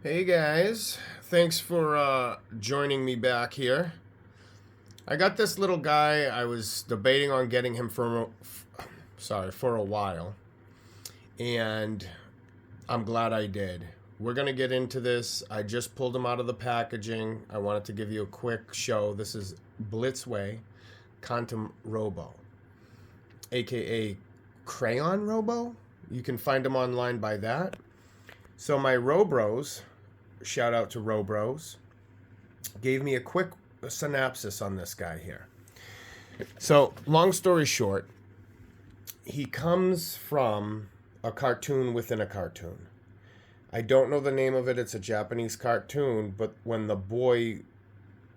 Hey guys, thanks for joining me back here. I got this little guy. I was debating on getting him for a while, and I'm glad I did. We're gonna get into this. I just pulled him out of the packaging. I wanted to give you a quick show. This is Blitzway, Kantam Robo, aka Crayon Robo. You can find him online by that. So my Robros, shout out to Robros, gave me a quick synopsis on this guy here. So, long story short, he comes from a cartoon within a cartoon. I don't know the name of it. It's a Japanese cartoon, but when the boy,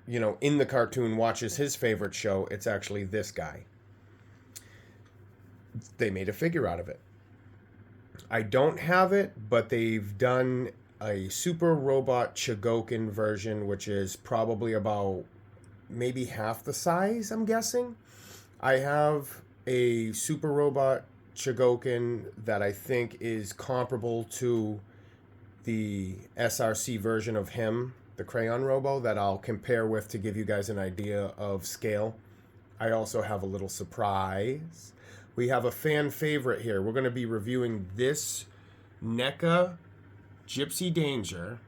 in the cartoon watches his favorite show, it's actually this guy. They made a figure out of it. I don't have it, but they've done a Super Robot Chogokin version, which is probably about maybe half the size, I'm guessing. I have a Super Robot Chogokin that I think is comparable to the SRC version of him, the Crayon Robo, that I'll compare with to give you guys an idea of scale. I also have a little surprise. We have a fan favorite here. We're going to be reviewing this NECA Gypsy Danger.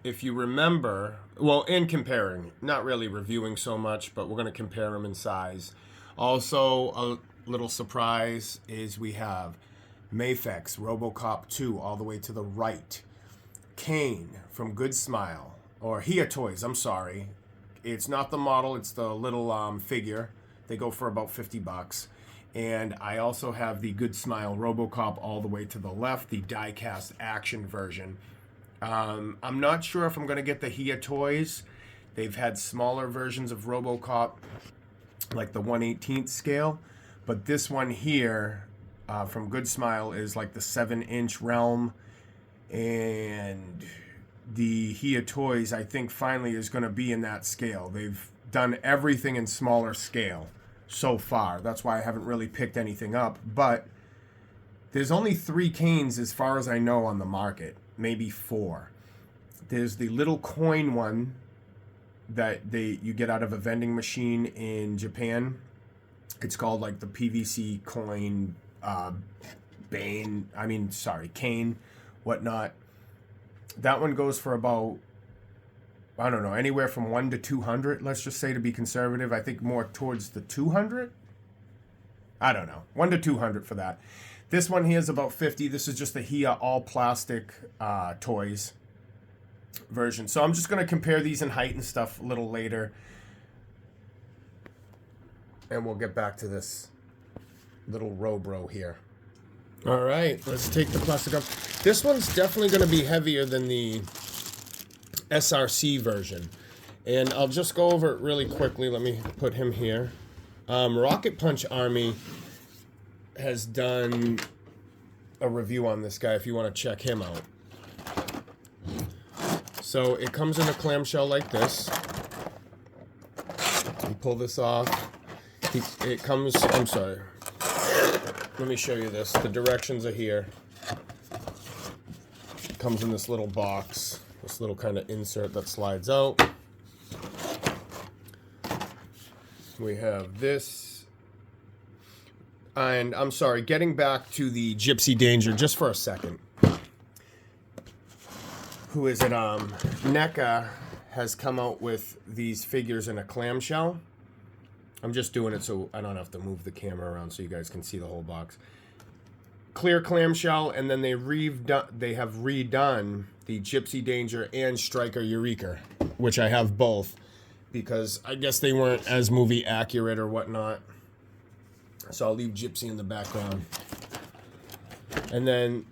If you remember, well, in comparing, not really reviewing so much, but we're going to compare them in size. Also, a little surprise is we have Mafex RoboCop 2 all the way to the right. Kane from Good Smile, or Hia Toys, I'm sorry. It's not the model, it's the little figure. They go for about $50. And I also have the Good Smile RoboCop all the way to the left, the die-cast action version. I'm not sure if I'm going to get the Hia Toys. They've had smaller versions of RoboCop, like the 1/18th scale. But this one here from Good Smile is like the 7-inch realm. And the Hia Toys, I think, finally is going to be in that scale. They've done everything in smaller scale so far. That's why I haven't really picked anything up. But there's only 3 Kanes as far as I know on the market. Maybe 4. There's the little coin one that you get out of a vending machine in Japan. It's called like the PVC coin Kane, whatnot. That one goes for about, I don't know, anywhere from 1 to 200, let's just say, to be conservative. I think more towards the 200. I don't know. 1 to 200 for that. This one here is about 50. This is just the Hia all plastic toys version. So I'm just going to compare these in height and stuff a little later. And we'll get back to this little Robro here. All right, let's take the plastic up. This one's definitely going to be heavier than the SRC version. And I'll just go over it really quickly. Let me put him here. Rocket Punch Army has done a review on this guy if you want to check him out. So it comes in a clamshell like this. You pull this off. It comes, I'm sorry. Let me show you this. The directions are here. It comes in this little box. This little kind of insert that slides out. We have this. And I'm sorry, getting back to the Gypsy Danger just for a second. Who is it? NECA has come out with these figures in a clamshell. I'm just doing it so I don't have to move the camera around so you guys can see the whole box. Clear clamshell, and then they have redone the Gypsy Danger and Striker Eureka, which I have both because I guess they weren't as movie accurate or whatnot. So I'll leave Gypsy in the background. And then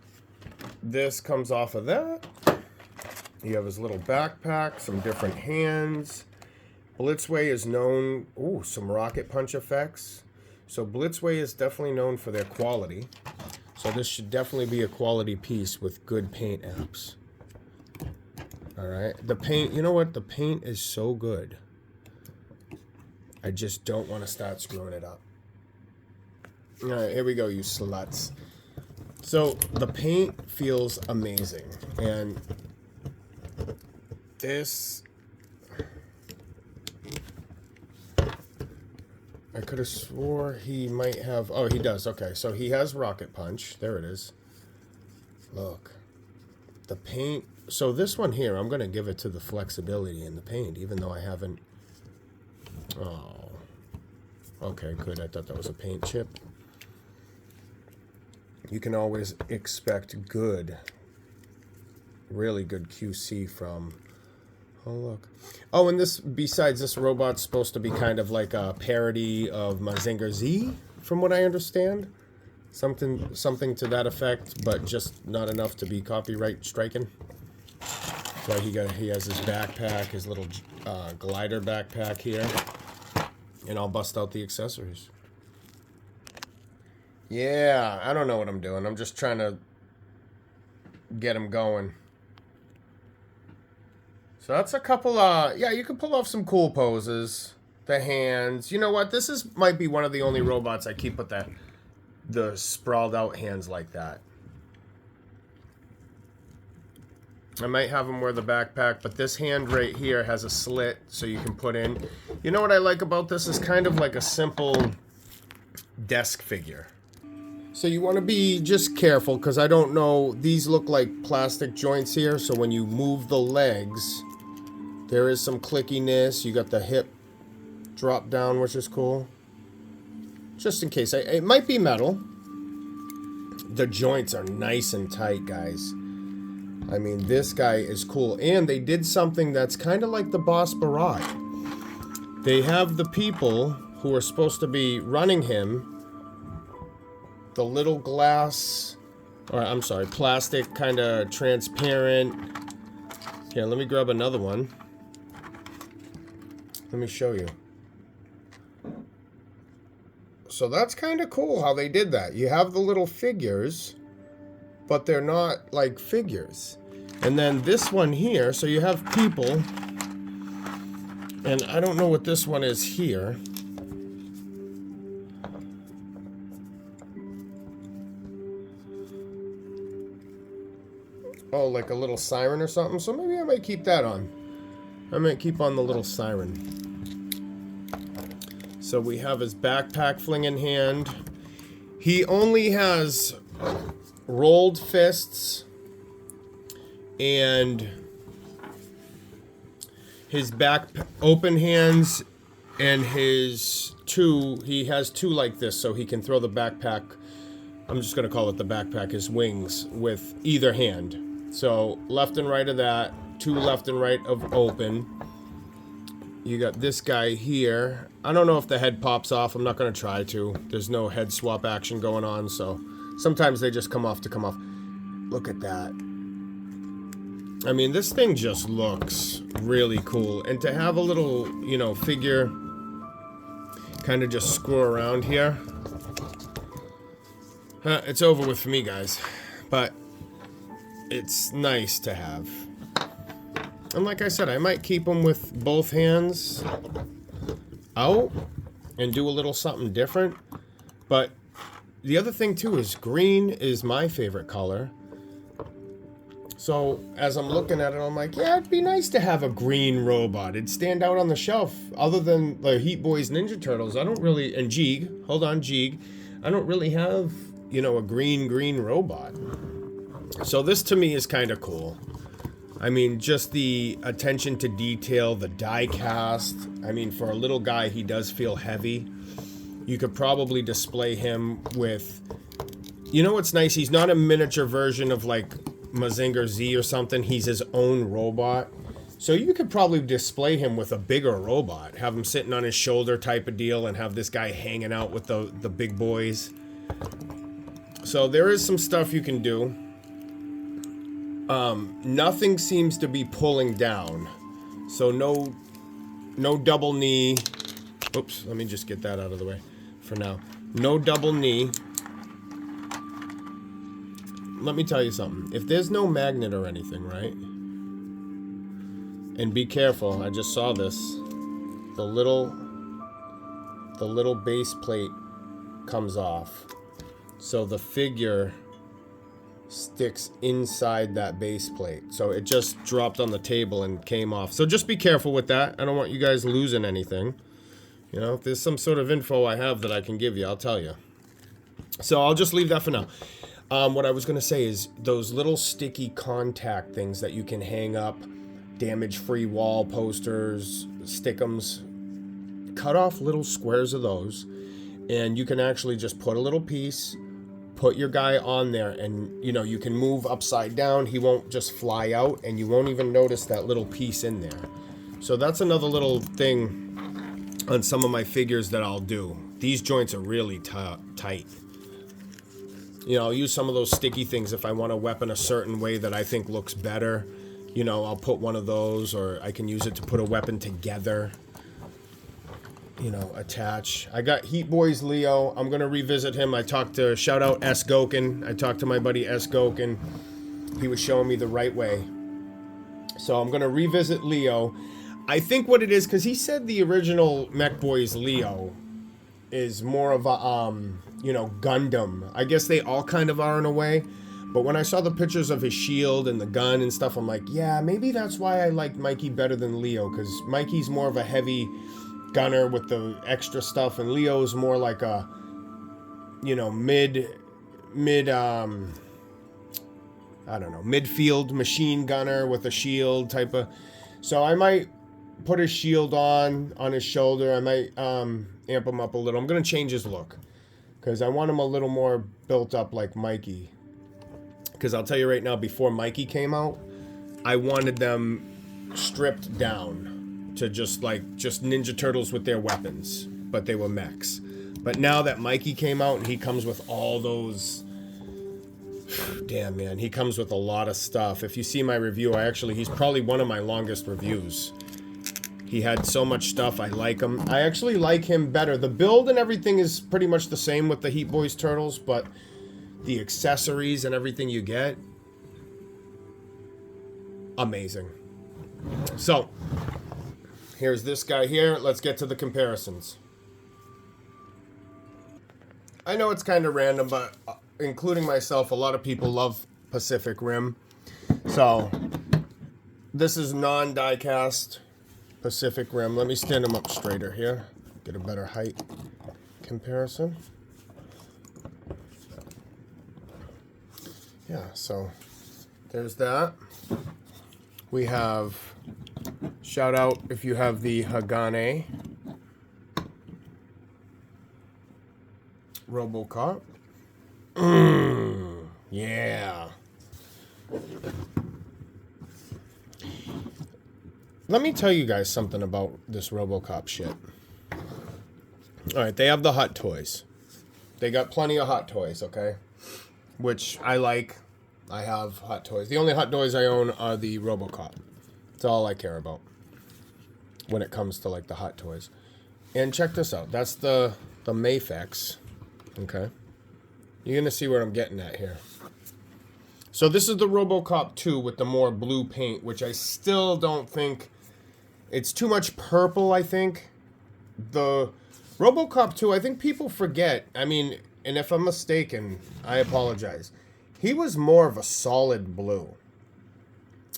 this comes off of that. You have his little backpack, some different hands. Blitzway is known, some rocket punch effects. So Blitzway is definitely known for their quality. So this should definitely be a quality piece with good paint apps. All right, the paint, you know what? The paint is so good. I just don't want to start screwing it up. All right, here we go, you sluts. So the paint feels amazing, and this, I could have swore he might have, oh, he does, okay, so he has Rocket Punch, there it is. Look, the paint, so this one here, I'm going to give it to the flexibility in the paint, even though I haven't, oh, okay, good, I thought that was a paint chip. You can always expect good, really good QC from, oh look. Oh, and this, besides this robot's supposed to be kind of like a parody of Mazinger Z, from what I understand. Something to that effect, but just not enough to be copyright striking. So he has his backpack, his little glider backpack here. And I'll bust out the accessories. Yeah, I don't know what I'm doing. I'm just trying to get him going. So that's a couple, yeah, you can pull off some cool poses. The hands. You know what? Might be one of the only robots I keep with the sprawled out hands like that. I might have him wear the backpack, but this hand right here has a slit so you can put in. You know what I like about this? Is kind of like a simple desk figure. So you want to be just careful, because I don't know, these look like plastic joints here, so when you move the legs, there is some clickiness. You got the hip drop down, which is cool. Just in case. It might be metal. The joints are nice and tight, guys. I mean, this guy is cool. And they did something that's kind of like the Boss Barad. They have the people who are supposed to be running him, the little glass, or I'm sorry, plastic, kind of transparent. Here, let me grab another one. Let me show you. So that's kind of cool how they did that. You have the little figures, but they're not like figures. And then this one here, so you have people, and I don't know what this one is here. Oh, like a little siren or something. So maybe I might keep that on. I might keep on the little siren. So we have his backpack fling in hand. He only has rolled fists and his back open hands, and his he has two like this, so he can throw the backpack, I'm just going to call it the backpack, his wings, with either hand. So left and right of that, two left and right of open. You got this guy here. I don't know if the head pops off. I'm not going to try to. There's no head swap action going on, so sometimes they just come off to come off. Look at that. I mean, this thing just looks really cool. And to have a little, you know, figure kind of just screw around here. It's over with for me, guys. But it's nice to have. And like I said, I might keep them with both hands out and do a little something different. But the other thing too is green is my favorite color. So as I'm looking at it, I'm like, yeah, it'd be nice to have a green robot. It'd stand out on the shelf. Other than the Heat Boys Ninja Turtles, I don't really, and Jeeg, hold on, Jeeg, I don't really have, you know, a green robot. So this to me is kind of cool. I mean, just the attention to detail, the die cast. I mean, for a little guy, he does feel heavy. You could probably display him with, you know what's nice? He's not a miniature version of like Mazinger Z or something. He's his own robot. So you could probably display him with a bigger robot. Have him sitting on his shoulder type of deal and have this guy hanging out with the big boys. So there is some stuff you can do. Nothing seems to be pulling down. So no double knee. Oops, let me just get that out of the way for now. No double knee. Let me tell you something. If there's no magnet or anything, right? And be careful, I just saw this. The little base plate comes off. So the figure sticks inside that base plate. So it just dropped on the table and came off. So just be careful with that. I don't want you guys losing anything. You know, if there's some sort of info I have that I can give you, I'll tell you. So I'll just leave that for now. What I was going to say is those little sticky contact things that you can hang up, damage-free wall posters, stick'ems, cut off little squares of those, and you can actually just put a little piece, put your guy on there, and you know, you can move upside down. He won't just fly out, and you won't even notice that little piece in there. So that's another little thing on some of my figures that I'll do. These joints are really tight. You know, I'll use some of those sticky things if I want a weapon a certain way that I think looks better. You know, I'll put one of those, or I can use it to put a weapon together. You know, attach. I got Heat Boys Leo. I'm going to revisit him. Shout out S. Goken. I talked to my buddy S. Goken. He was showing me the right way. So I'm going to revisit Leo. I think what it is, because he said the original Mech Boys Leo is more of a, you know, Gundam. I guess they all kind of are in a way. But when I saw the pictures of his shield and the gun and stuff, I'm like, yeah, maybe that's why I like Mikey better than Leo. Because Mikey's more of a heavy gunner with the extra stuff. And Leo's more like a, you know, midfield machine gunner with a shield type of. So I might put his shield on his shoulder. I might amp him up a little. I'm going to change his look because I want him a little more built up like Mikey. Because I'll tell you right now, before Mikey came out, I wanted them stripped down to just Ninja Turtles with their weapons, but they were mechs. But now that Mikey came out and he comes with all those, damn man, he comes with a lot of stuff. If you see my review, he's probably one of my longest reviews. He had so much stuff. I like him. I actually like him better. The build and everything is pretty much the same with the Heat Boys Turtles, but the accessories and everything you get, amazing. So, here's this guy here. Let's get to the comparisons. I know it's kind of random, but including myself, a lot of people love Pacific Rim. So, this is non-die-cast Pacific Rim. Let me stand him up straighter here. Get a better height comparison. Yeah, so there's that. We have, shout out if you have the Hagane RoboCop. Yeah. Let me tell you guys something about this RoboCop shit. Alright, they have the Hot Toys. They got plenty of Hot Toys, okay? Which I like. I have Hot Toys. The only Hot Toys I own are the RoboCop. That's all I care about when it comes to like the Hot Toys. And check this out. That's the Mafex. Okay. You're going to see where I'm getting at here. So this is the RoboCop 2 with the more blue paint, which I still don't think... It's too much purple, I think. The RoboCop 2, I think people forget. I mean, and if I'm mistaken, I apologize. He was more of a solid blue.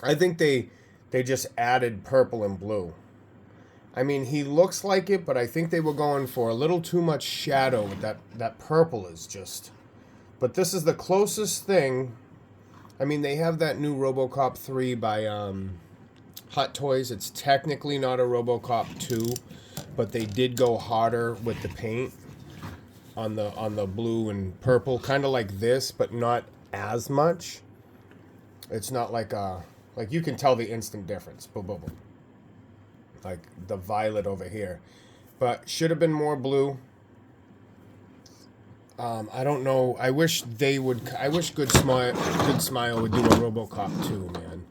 I think they just added purple and blue. I mean, he looks like it, but I think they were going for a little too much shadow. That purple is just... But this is the closest thing. I mean, they have that new RoboCop 3 by Hot Toys. It's technically not a RoboCop 2, but they did go harder with the paint on the blue and purple, kind of like this, but not as much. It's not like you can tell the instant difference. Boom, boom, boom. Like the violet over here, but should have been more blue. I don't know. I wish they would. I wish Good Smile would do a RoboCop 2, man.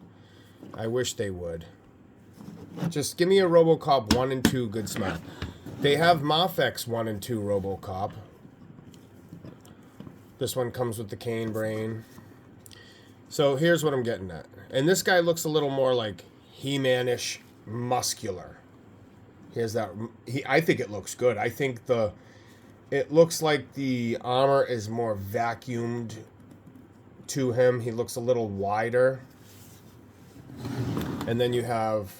I wish they would. Just give me a RoboCop 1 and 2 Good Smile. They have Mafex 1 and 2 RoboCop. This one comes with the cane brain. So here's what I'm getting at. And this guy looks a little more like He-Man-ish, muscular. Here's that. I think it looks good. I think it looks like the armor is more vacuumed to him. He looks a little wider. And then you have...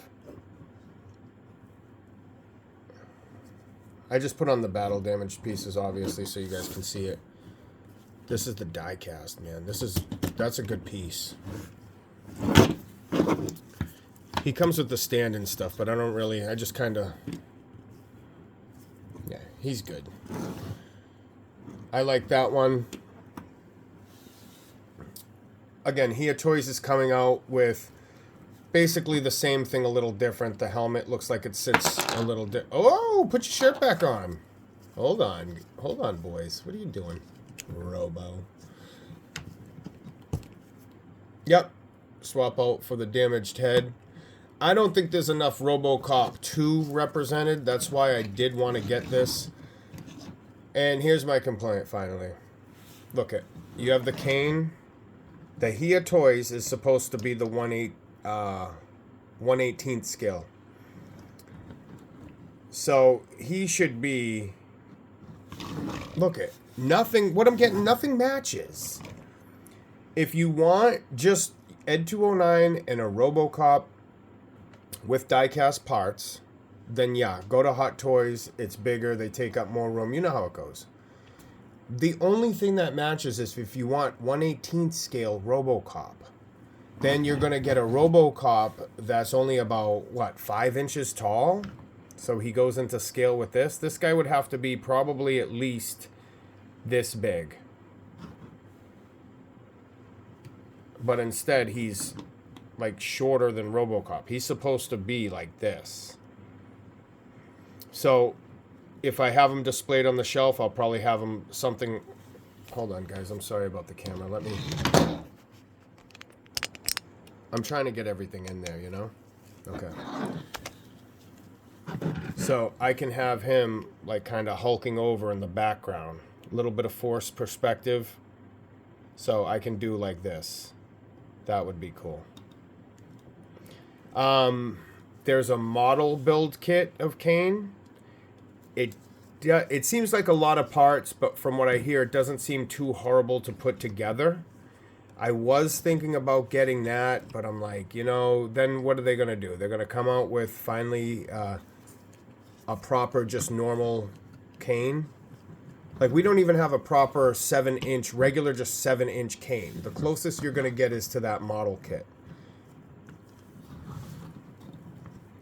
I just put on the battle damaged pieces, obviously, so you guys can see it. This is the die cast, man. That's a good piece. He comes with the stand and stuff, but I just kind of... Yeah, he's good. I like that one. Again, Here Toys is coming out with basically the same thing, a little different. The helmet looks like it sits a little Oh, put your shirt back on. Hold on, boys. What are you doing, Robo? Yep, swap out for the damaged head. I don't think there's enough RoboCop 2 represented. That's why I did want to get this. And here's my complaint, finally. Look it. You have the cane. The Here Toys is supposed to be the 1/18th scale. So he should be... Look it. Nothing... What I'm getting, nothing matches. If you want just Ed 209 and a RoboCop with die-cast parts, then yeah, go to Hot Toys. It's bigger. They take up more room. You know how it goes. The only thing that matches is if you want 1/18th scale RoboCop. Then you're going to get a RoboCop that's only about, what, 5 inches tall? So he goes into scale with this. This guy would have to be probably at least this big. But instead, he's like shorter than RoboCop. He's supposed to be like this. So if I have him displayed on the shelf, I'll probably have him something... Hold on, guys. I'm sorry about the camera. Let me... I'm trying to get everything in there, you know? Okay. So I can have him like kind of hulking over in the background. A little bit of forced perspective. So I can do like this. That would be cool. There's a model build kit of Kane. It seems like a lot of parts, but from what I hear, it doesn't seem too horrible to put together. I was thinking about getting that, but I'm like, you know, then what are they going to do? They're going to come out with finally a proper, just normal Kane. Like, we don't even have a proper 7-inch, regular just 7-inch Kane. The closest you're going to get is to that model kit.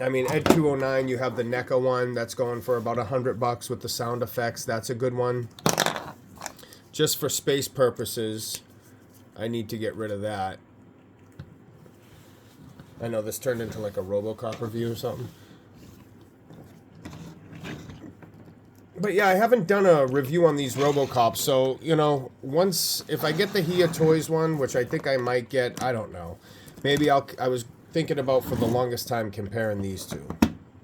I mean, Ed 209, you have the NECA one. That's going for about $100 with the sound effects. That's a good one. Just for space purposes, I need to get rid of that. I know this turned into like a RoboCop review or something. But yeah, I haven't done a review on these RoboCops, so, you know, if I get the Here Toys one, which I think I might get, I don't know. Maybe I was thinking about for the longest time comparing these two.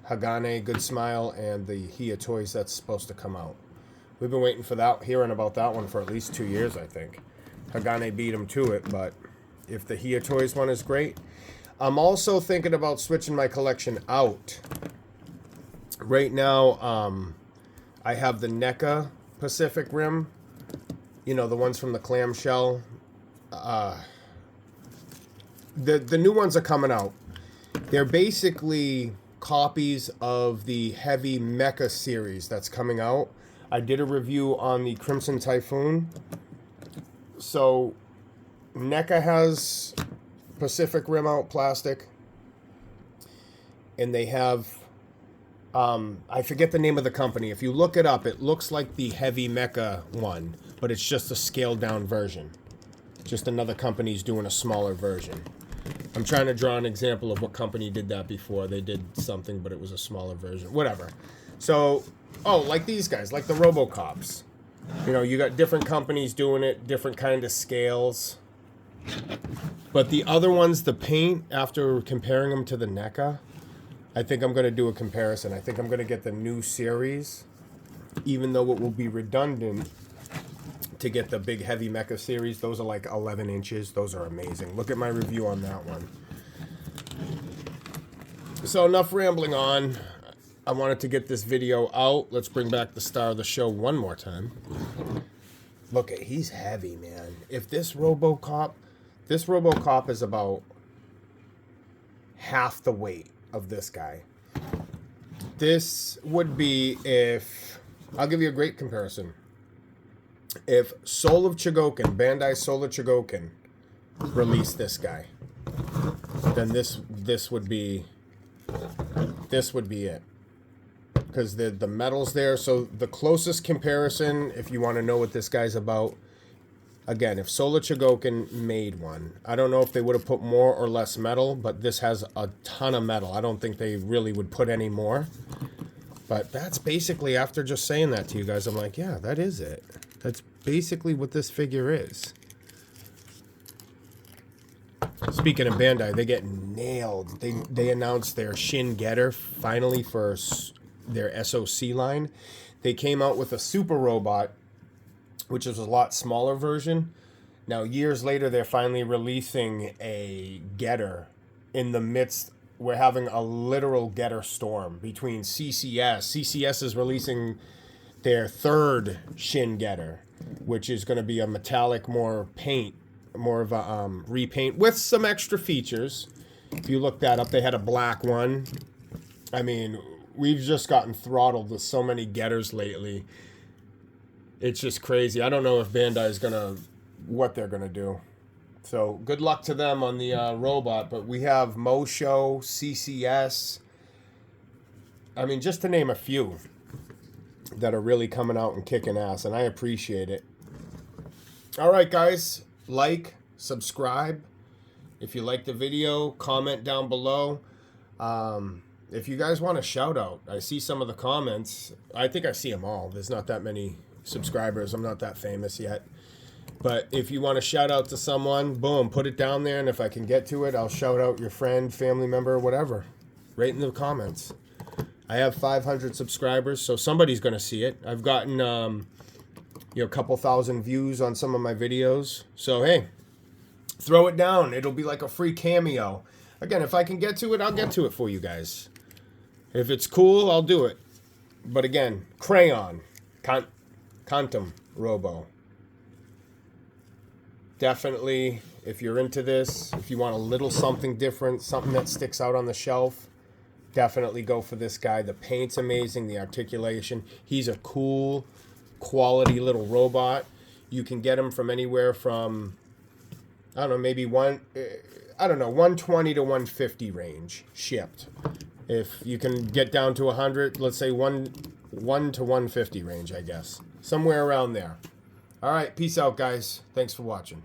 Hagane, Good Smile, and the Here Toys that's supposed to come out. We've been waiting for that, hearing about that one for at least 2 years, I think. Hagane beat him to it, but if the Here Toys one is great. I'm also thinking about switching my collection out. Right now, I have the NECA Pacific Rim. You know, the ones from the clamshell. The new ones are coming out. They're basically copies of the Heavy Mecha series that's coming out. I did a review on the Crimson Typhoon. So, NECA has Pacific Rim out plastic. And they have... I forget the name of the company. If you look it up, it looks like the Heavy Mecha one, but it's just a scaled down version. Just another company's doing a smaller version. I'm trying to draw an example of what company did that before. They did something, but it was a smaller version. Whatever. So, like these guys, like the RoboCops. You know, you got different companies doing it, different kind of scales. But the other ones, the paint, after comparing them to the NECA, I think I'm going to do a comparison. I think I'm going to get the new series, even though it will be redundant to get the big Heavy Mecha series. Those are like 11 inches. Those are amazing. Look at my review on that one. So enough rambling on. I wanted to get this video out. Let's bring back the star of the show one more time. Look at, he's heavy, man. If this RoboCop is about half the weight of this guy. This would be if, I'll give you a great comparison. If Soul of Chogokin, Bandai Soul of Chogokin, released this guy, then this would be it. Because the metal's there. So the closest comparison, if you want to know what this guy's about, again, if Soul of Chogokin made one, I don't know if they would have put more or less metal, but this has a ton of metal. I don't think they really would put any more. But that's basically, after just saying that to you guys, I'm like, yeah, that is it. That's basically what this figure is. Speaking of Bandai, they get nailed. They announced their Shin Getter finally for their SOC line. They came out with a Super Robot, which is a lot smaller version. Now, years later, they're finally releasing a Getter in the midst. We're having a literal Getter storm between CCS. CCS is releasing their third Shin Getter, which is going to be a metallic, more of a repaint with some extra features. If you look that up, they had a black one. I mean, we've just gotten throttled with so many Getters lately. It's just crazy. I don't know if Bandai is what they're gonna do. So good luck to them on the robot. But we have Mosho, CCS. I mean, just to name a few that are really coming out and kicking ass, and I appreciate it. All right, guys, like, subscribe. If you like the video, comment down below. If you guys want a shout out, I see some of the comments. I think I see them all. There's not that many subscribers. I'm not that famous yet. But if you want to shout out to someone, boom, put it down there. And if I can get to it, I'll shout out your friend, family member, whatever. Right in the comments. I have 500 subscribers, so somebody's going to see it. I've gotten a couple thousand views on some of my videos. So, hey, throw it down. It'll be like a free cameo. Again, if I can get to it, I'll get to it for you guys. If it's cool, I'll do it. But again, Crayon, Kantam Robo. Definitely, if you're into this, if you want a little something different, something that sticks out on the shelf, definitely go for this guy. The paint's amazing, the articulation. He's a cool, quality little robot. You can get him from anywhere from, I don't know, maybe 120 to 150 range shipped. If you can get down to 100, let's say 1 to 150 range, I guess. Somewhere around there. All right, peace out, guys. Thanks for watching.